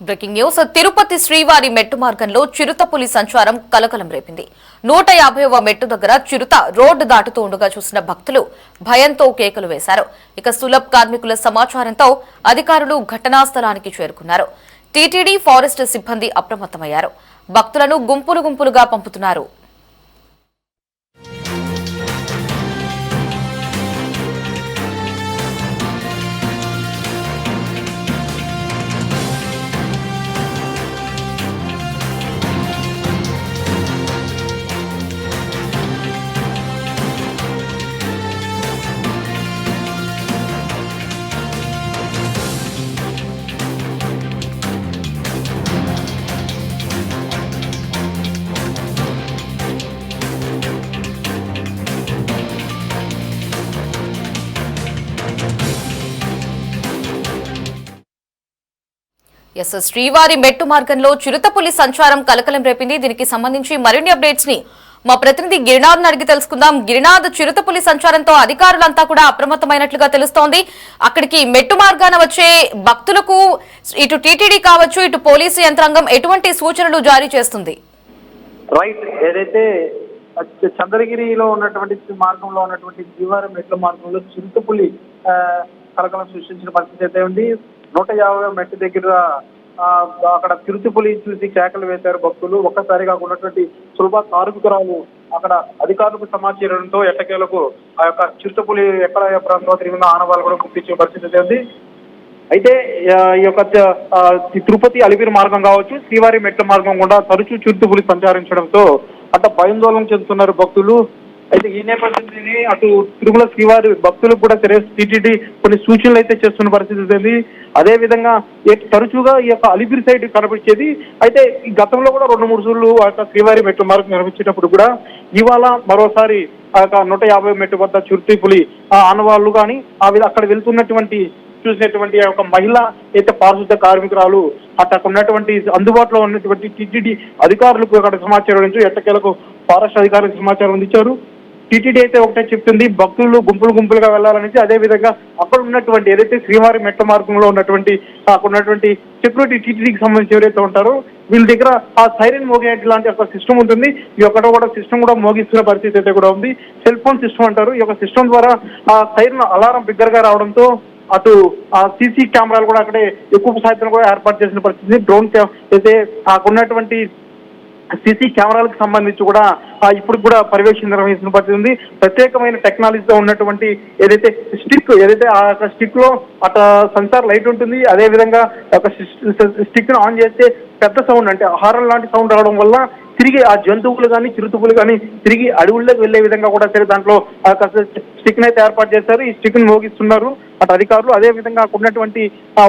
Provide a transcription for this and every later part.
Breaking news. Tirupati శ్రీవారి మెట్టు మార్గంలో చిరుతపులి సంచారం కలకలం రేపింది. 150వ మెట్టు దగ్గర చిరుత రోడ్డు దాటుతూ ఉండగా చూసిన భక్తులు భయంతో కేకలు వేశారు. ఇక సులభ్ కార్మికుల సమాచారంతో అధికారులు ఘటనా స్థలానికి చేరుకున్నారు. టీటీడీ ఫారెస్ట్ సిబ్బంది అప్రమత్తమయ్యారు. భక్తులను గుంపులుగా పంపుతున్నారు. శ్రీవారి మెట్టు మార్గంలో చిరుతపులి సంచారం కలకలం రేపింది. దీనికి సంబంధించి మరిన్ని అప్డేట్స్ ని మా ప్రతినిధి గిరినాథ్ అడిగి తెలుసుకుందాం. గిరినాథ్, చిరుతపులి సంచారంతో అధికారులంతా కూడా అప్రమత్తమైనట్లుగా తెలుస్తోంది. అక్కడికి మెట్టు మార్గాన వచ్చే భక్తులకు ఇటు టీటీడీ కావచ్చు, ఇటు పోలీసు యంత్రాంగం ఎటువంటి సూచనలు జారీ చేస్తుంది? రైట్, ఏదైతే చంద్రగిరిలో ఉన్నటువంటి మార్గంలో ఉన్నటువంటి శ్రీవారి మెట్ల మార్గంలో చిరుతపులి కలకలం సృష్టించిన పరిస్థితి అయితే ఉంది. 150 మెట్టు దగ్గర అక్కడ చిరుతపులి చూసి కేకలు వేశారు భక్తులు. ఒక్కసారిగా ఉన్నటువంటి సులభ కార్మికురాలు అక్కడ అధికారులకు సమాచారంతో ఎట్టకేలకు ఆ యొక్క చిరుతపులి ఎక్కడ ప్రాంతంలో తిరిగిన ఆనవాళ్ళు కూడా గుర్తించే పరిస్థితి ఉంది. అయితే ఈ యొక్క తిరుపతి అలిపిరి మార్గం కావచ్చు, శ్రీవారి మెట్ల మార్గం కూడా తరచూ చిరుతపులి సంచరించడంతో అట్ట భయాందోళన చెందుతున్నారు భక్తులు. అయితే ఈ నేపథ్యంలోనే అటు తిరుమల శ్రీవారి భక్తులకు కూడా టీటీడీ కొన్ని సూచనలు అయితే చేస్తున్న పరిస్థితి ఉంది. అదే విధంగా తరచుగా ఈ యొక్క అలిపిరి సైడ్ కనిపించేది. అయితే ఈ గతంలో కూడా 2-3 సార్లు ఆ యొక్క శ్రీవారి మెట్ల మార్గం నిర్మించేటప్పుడు కూడా ఇవాళ మరోసారి ఆ యొక్క 150 మెట్టు వద్ద చిరుతపులి ఆనవాళ్లు కానీ అక్కడ వెళ్తున్నటువంటి చూసినటువంటి ఒక మహిళ అయితే పారిశుద్ధ కార్మికురాలు అక్కడ ఉన్నటువంటి అందుబాటులో ఉన్నటువంటి టీటీడీ అధికారులకు అక్కడ సమాచారం నుంచి ఎట్టకేలకు ఫారెస్ట్ అధికారులకు సమాచారం అందించారు. టీటీడీ అయితే ఒకటే చెప్తుంది, భక్తులు గుంపులుగా వెళ్లాలనేసి. అదే విధంగా అక్కడ ఉన్నటువంటి ఏదైతే శ్రీవారి మెట్ల మార్గంలో ఉన్నటువంటి అక్కడ ఉన్నటువంటి సెక్యూరిటీ టీటీడీకి సంబంధించి ఎవరైతే ఉంటారో వీళ్ళ దగ్గర ఆ సైరన్ మోగే లాంటి ఒక సిస్టమ్ ఉంటుంది. ఈ ఒక్కటో కూడా సిస్టమ్ కూడా మోగిస్తున్న పరిస్థితి అయితే కూడా ఉంది. సెల్ ఫోన్ సిస్టమ్ అంటారు. ఈ యొక్క సిస్టమ్ ద్వారా ఆ సైరన్ అలారం బిగ్గరగా రావడంతో అటు సీసీ కెమెరాలు కూడా అక్కడే ఎక్కువ సాయంత్రం కూడా ఏర్పాటు చేసిన పరిస్థితి. డ్రోన్ అయితే ఉన్నటువంటి సీసీ కెమెరాలకు సంబంధించి కూడా ఇప్పుడు కూడా పర్యవేక్షణ నిర్వహిస్తున్న పరిస్థితి ఉంది. ప్రత్యేకమైన టెక్నాలజీతో ఉన్నటువంటి ఏదైతే ఆ స్టిక్ లో అటు సెన్సార్ లైట్ ఉంటుంది. అదే విధంగా ఒక స్టిక్ ను ఆన్ చేస్తే పెద్ద సౌండ్ అంటే హారన్ లాంటి సౌండ్ రావడం వల్ల తిరిగి ఆ జంతువులు కానీ చిరుతపులు కానీ తిరిగి అడవుల్లోకి వెళ్లే విధంగా కూడా సరే దాంట్లో స్టిక్ ని అయితే ఏర్పాటు చేశారు. ఈ స్టిక్ ని మోగిస్తున్నారు అటు అధికారులు. అదే విధంగా ఉన్నటువంటి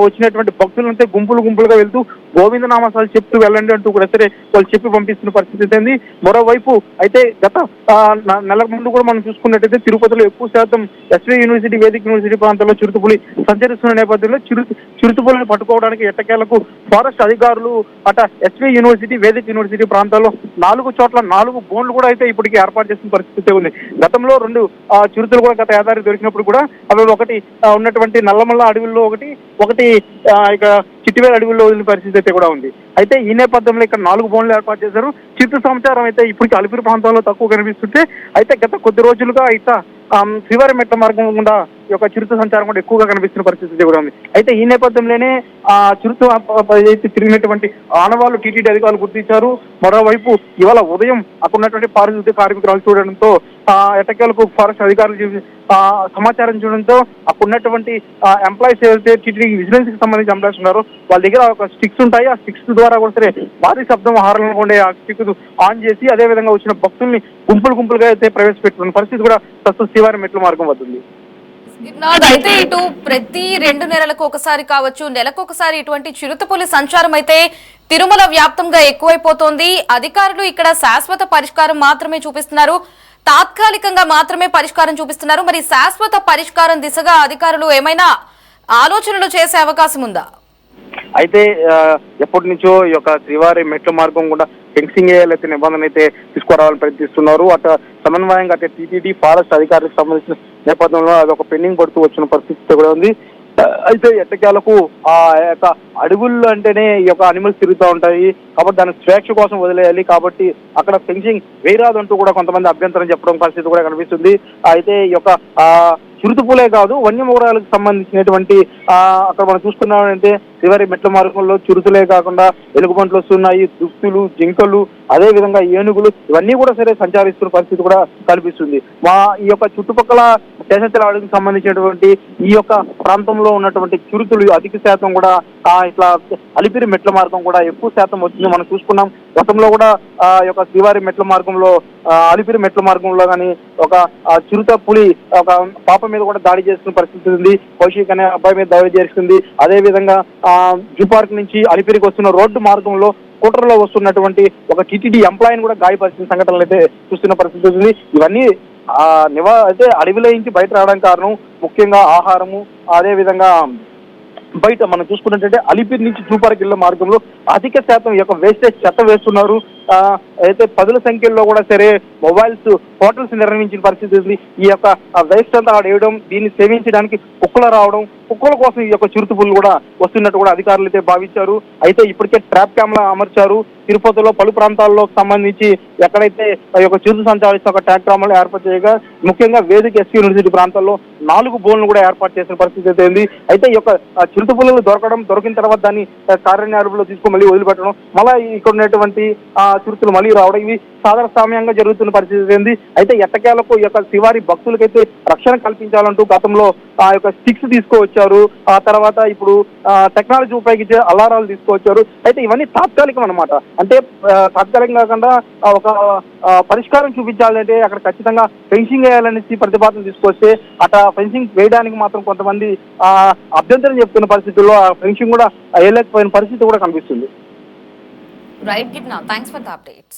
వచ్చినటువంటి భక్తులంటే గుంపులుగా వెళ్తూ గోవిందనామాసాలు చెప్తూ వెళ్ళండి అంటూ కూడా సరే వాళ్ళు చెప్పి పంపిస్తున్న పరిస్థితి ఉంది. మరోవైపు అయితే గత నెల ముందు కూడా మనం చూసుకున్నట్టయితే తిరుపతిలో ఎక్కువ శాతం ఎస్వి యూనివర్సిటీ, వేదిక యూనివర్సిటీ ప్రాంతాల్లో చిరుతపులి సంచరిస్తున్న నేపథ్యంలో చిరుతపులిని పట్టుకోవడానికి ఎట్టకేలకు ఫారెస్ట్ అధికారులు అట ఎస్వి యూనివర్సిటీ, వేదిక యూనివర్సిటీ ప్రాంతాల్లో 4 చోట్ల 4 బోన్లు కూడా అయితే ఇప్పటికీ ఏర్పాటు చేసిన పరిస్థితి ఉంది. గతంలో 2 చిరుతలు కూడా గత ఏడాది దొరికినప్పుడు కూడా అవి ఒకటి ఉన్నటువంటి నల్లమల్ల అడవుల్లో ఒకటి ఇక చిట్టివేల అడవుల్లో వదిలిన పరిస్థితి అయితే కూడా ఉంది. అయితే ఈ నేపథ్యంలో ఇక్కడ 4 బోన్లు ఏర్పాటు చేశారు. చిరుత సమాచారం అయితే ఇప్పటికీ అలిపిరి ప్రాంతంలో తక్కువ కనిపిస్తుంటే అయితే గత కొద్ది రోజులుగా ఇట్లా శ్రీవారి మెట్ల మార్గం గుండా ఈ యొక్క చిరుత సంచారం కూడా ఎక్కువగా కనిపిస్తున్న పరిస్థితి కూడా ఉంది. అయితే ఈ నేపథ్యంలోనే చిరుత తిరిగినటువంటి ఆనవాళ్లు టీటీడీ అధికారులు గుర్తించారు. మరోవైపు ఇవాళ ఉదయం అక్కడ ఉన్నటువంటి పారిశుద్ధ్య కార్మికురాలు చూడడంతో ఎట్టకేలకు ఫారెస్ట్ అధికారులు సమాచారం చూడడంతో అక్కడ ఉన్నటువంటి ఎంప్లాయీస్ ఏదైతే టీటీడీ విజిలెన్స్ కి సంబంధించి ఎంప్లాయీస్ ఉన్నారో వాళ్ళ దగ్గర ఒక స్టిక్స్ ఉంటాయి. ఆ స్టిక్స్ ద్వారా కూడా సరే భారీ శబ్దం హారన్ ఉండే ఆ స్టిక్ ఆన్ చేసి అదే విధంగా వచ్చిన భక్తుల్ని గుంపులుగా అయితే ప్రవేశపెట్టుకున్న పరిస్థితి కూడా ప్రస్తుతం శ్రీవారి మెట్ల మార్గం వద్దుంది. అయితే ఇటు ప్రతి 2 నెలలకు ఒకసారి కావచ్చు, నెలకొకసారి ఇటువంటి చిరుతపులి సంచారం అయితే తిరుమల వ్యాప్తంగా ఎక్కువైపోతోంది. అధికారులు ఇక్కడ శాశ్వత పరిష్కారం మాత్రమే చూపిస్తున్నారు, తాత్కాలికంగా మాత్రమే పరిష్కారం చూపిస్తున్నారు. మరి శాశ్వత పరిష్కారం దిశగా అధికారులు ఏమైనా ఆలోచనలు చేసే అవకాశం ఉందా? అయితే ఎప్పటి నుంచో ఈ యొక్క శ్రీవారి మెట్ల మార్గం కూడా ఫెన్సింగ్ ఏదైతే నిబంధన అయితే తీసుకురావాలని ప్రయత్నిస్తున్నారు. అటు సమన్వయంగా టీటీడీ ఫారెస్ట్ అధికారులకు సంబంధించిన నేపథ్యంలో అది ఒక పెండింగ్ పడుతూ వచ్చిన పరిస్థితి కూడా ఉంది. అయితే ఎట్టకేలకు ఆ యొక్క అడవుల్లో అంటేనే ఈ యొక్క అనిమల్స్ తిరుగుతూ ఉంటాయి కాబట్టి దాని స్వేచ్ఛ కోసం వదిలేయాలి కాబట్టి అక్కడ ఫెన్సింగ్ వేయరాదంటూ కూడా కొంతమంది అభ్యంతరం చెప్పడం పరిస్థితి కూడా కనిపిస్తుంది. అయితే ఈ యొక్క చిరుతపులే కాదు వన్యమృగాలకు సంబంధించినటువంటి అక్కడ మనం చూసుకున్నామంటే చివరి మెట్ల మార్గంలో చిరుతలే కాకుండా ఎలుగుబంట్లు వస్తున్నాయి, దుస్తులు, జింకలు, అదే విధంగా ఏనుగులు ఇవన్నీ కూడా సరే సంచరిస్తున్న పరిస్థితి కూడా కనిపిస్తుంది. ఈ యొక్క చుట్టుపక్కల శేషాచల అడవికి సంబంధించినటువంటి ఈ యొక్క ప్రాంతంలో ఉన్నటువంటి చిరుతలు అధిక శాతం కూడా ఇట్లా అలిపిరి మెట్ల మార్గం కూడా ఎక్కువ శాతం వచ్చింది మనం చూసుకున్నాం. గతంలో కూడా ఈ యొక్క శ్రీవారి మెట్ల మార్గంలో అలిపిరి మెట్ల మార్గంలో కానీ ఒక చిరుత పులి ఒక పాప మీద కూడా దాడి చేస్తున్న పరిస్థితి ఉంది. కౌశిక్ అనే అబ్బాయి మీద దాడి చేస్తుంది. అదే విధంగా జూ పార్క్ నుంచి అలిపిరికి వస్తున్న రోడ్డు మార్గంలో స్కూటర్లో వస్తున్నటువంటి ఒక టిటిడి ఎంప్లాయీని కూడా గాయపరిచిన సంఘటనలు అయితే చూస్తున్న పరిస్థితి ఉంది. ఇవన్నీ అయితే అడవిలో నుంచి బయట రావడానికి కారణం ముఖ్యంగా ఆహారము, అదే విధంగా బయట మనం చూసుకున్నట్లయితే అలిపిరి నుంచి జూ పార్క్ వెళ్ళే మార్గంలో అధిక శాతం ఈ యొక్క వేస్టేజ్ చెత్త వేస్తున్నారు. అయితే పదుల సంఖ్యలో కూడా సరే మొబైల్స్ హోటల్స్ నిర్వహించిన పరిస్థితి ఉంది. ఈ యొక్క వేస్ట్ అంతా వేయడం, దీన్ని సేవించడానికి కుక్కలు రావడం, కుక్కల కోసం ఈ యొక్క చిరుతపులు కూడా వస్తున్నట్టు కూడా అధికారులు అయితే భావించారు. అయితే ఇప్పటికే ట్రాప్ క్యామ్లా అమర్చారు. తిరుపతిలో పలు ప్రాంతాల్లో సంబంధించి ఎక్కడైతే ఈ యొక్క చిరుత సంచారిస్తూ ఒక ట్రాప్ క్యామ్లు ఏర్పాటు చేయగా ముఖ్యంగా వేదిక ఎస్సీ యూనివర్సిటీ ప్రాంతాల్లో 4 బోన్లు కూడా ఏర్పాటు చేసిన పరిస్థితి అయితే ఉంది. అయితే ఈ యొక్క చిరుతపులు దొరికిన తర్వాత దాన్ని కార్యాలయంలో తీసుకుని మళ్ళీ వదిలిపెట్టడం, మళ్ళీ ఇక్కడ ఉన్నటువంటి చిరుతలు మళ్ళీ రావడం ఇవి సాధారణ సామ్యంగా జరుగుతున్న పరిస్థితి ఏంది. అయితే ఎట్టకేలకు ఈ యొక్క శివారి భక్తులకైతే రక్షణ కల్పించాలంటూ గతంలో ఆ యొక్క స్టిక్స్ తీసుకువచ్చారు. ఆ తర్వాత ఇప్పుడు టెక్నాలజీ ఉపయోగించే అలారాలు తీసుకువచ్చారు. అయితే ఇవన్నీ తాత్కాలికం అనమాట. అంటే తాత్కాలికం కాకుండా ఒక పరిష్కారం చూపించాలంటే అక్కడ ఖచ్చితంగా ఫెన్సింగ్ వేయాలనేసి ప్రతిపాదన తీసుకొస్తే అట్లా ఫెన్సింగ్ వేయడానికి మాత్రం కొంతమంది అభ్యంతరం చెప్తున్న పరిస్థితుల్లో ఆ ఫెన్సింగ్ కూడా వేయలేకపోయిన పరిస్థితి కూడా కనిపిస్తుంది. Right, Gitna. Thanks for the updates.